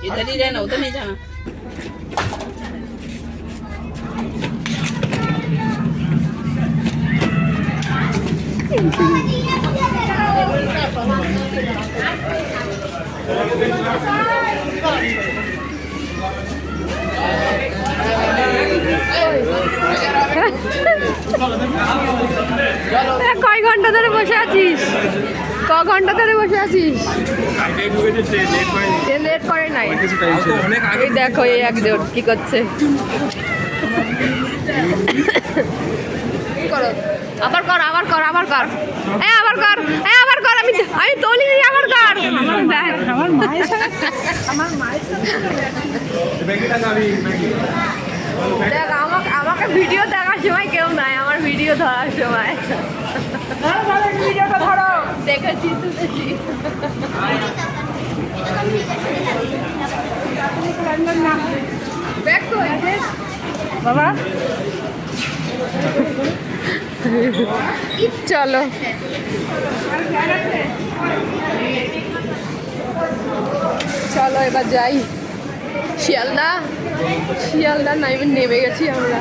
इधर ही रहना, उधर नहीं जाना। কয় ঘন্টা ধরে বসে আছিস? ক ঘন্টা ধরে বসে আছিস? লেট করে নাই। এই দেখো এই একজন কি করছে। আবার কর, আবার কর, আবার কর, আবার কর, আবার কর। আমি তোলি, আবার কর। আমার মায়ের সাথে দেখ, আমাকে ভিডিও দেখার সময় কেউ নাই, আমার ভিডিও ধরার সময়। ভিডিওটা ধরো, দেখেছি তুলেছি। বাবা চলো চলো এবার যাই। শিয়ালদা নেমে গেছি আমরা।